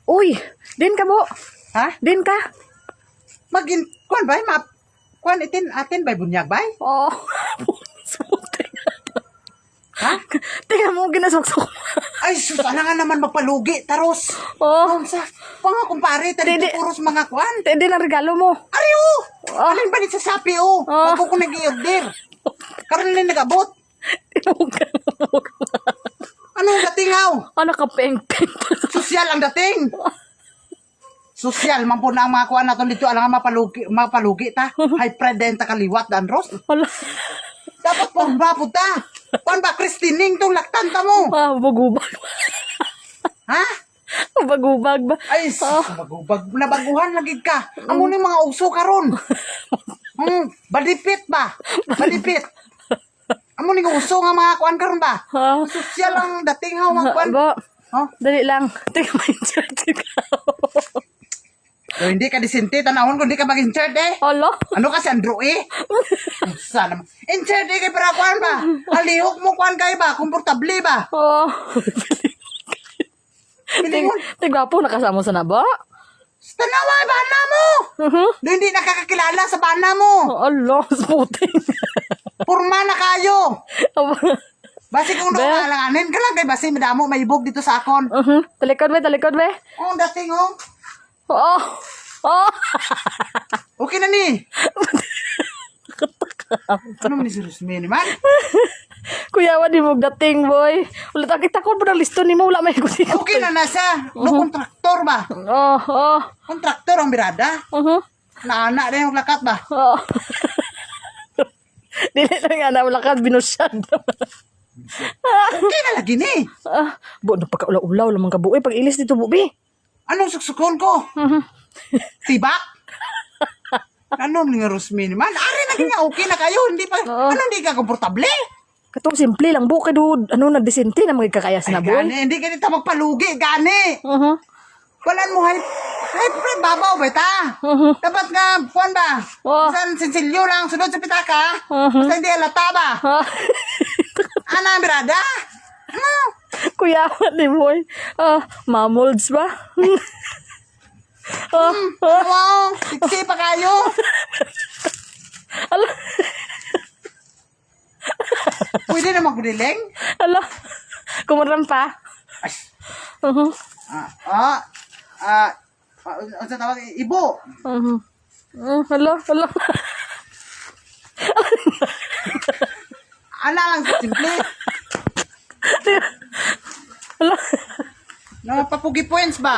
Uy, din ka mo. Ha? Din ka. Magin, kuan bay, kuan atin bay bunyag bay? Oh. Sumutin. Ha? Tingnan mo, ginasuksok. Ay, sus, ala nga naman magpalugi, taros. Oh. Kung sa, mga kumpare, tadi Didi. puros mga kuan. Din ang regalo mo. Ariyo! Alin ba sa sapi, oh? Ako ko nag-i-order. Karon na nag-abot. Ano ang dating, haw? Ano ka, peng-peng. Sosyal ang dating. Sosyal, man po na ang mga kuan natin dito, alam nga mapalugi ta. High-pride din ta kaliwat, dan Ros. Wala. Dapat po ba po ta? Kuan ba, Christining tong laktan ta mo? Ah, bagubag. Ha? Bagubag ba? Ay, nabaguhan lagi ka. Amo ni mga uso karon. Balipit ba? Balipit. Amo ni uso nga mga kuan karon ba? Ha? Sosyal ang dating ha mga kuan. Ba, Oh, dali lang. Tingnan mo yung shirt ikaw. so, hindi ka disente tanahon kung hindi ka mag-insert eh. Hala? Ano kasi Andrew eh? Sana naman. Insert eh kay para kuan ba? Halihok mo kuan kay ba? Komportable ba? Oh. Pilingon. Tigwapo, nakasama sa naba? Tanawa, bana mo! Do hindi nakakakilala sa bana mo. Hala, sputing. Purma na kayo. Basi kung doon kalanganin ka lang kay basi madamo may ibog dito sa akon. Talikod be, talikod be. Oh, dating oh. Oh. Oh. Okay na ni. Ano man ni si Rosmini man? Kuya, wadi mo dating, boy. Ulit kita ko po na listo ni mo. Wala may gusto. Okay na nasa. No kontraktor ba? Oh, oh. Kontraktor ang birada. Naana rin yung lakat ba? Oh. Dili lang nga na lakad binusyad. Okay na lagi ni. Bo, napagkaulaw-ulaw lamang ka, buoy. Pag ilis dito, bubi. Anong suksukon ko? Tibak? Ano ni Rosmini man? Ari na nga okay na kayo. Hindi pa, ano hindi ka komportable? Katong simple lang, buo. Kaya ano na disente na magkakayas na, boy. Gani, hindi ka dito magpalugi. Gani. Walan mo babaw ba ta? Dapat nga, kuan ba? San sinsilyo lang, sunod sa pitaka. Basta hindi alata ba? Ana, birada? Ano? Kuya, ni boy. Mamolds ba? Wow, siksi pa kayo. Ala. Pwede na magbudiling? Ala. Kumaram pa. Ano sa tawag? Ibo. Ala, ala. Ana lang sa simple. Ala. Papugi points ba?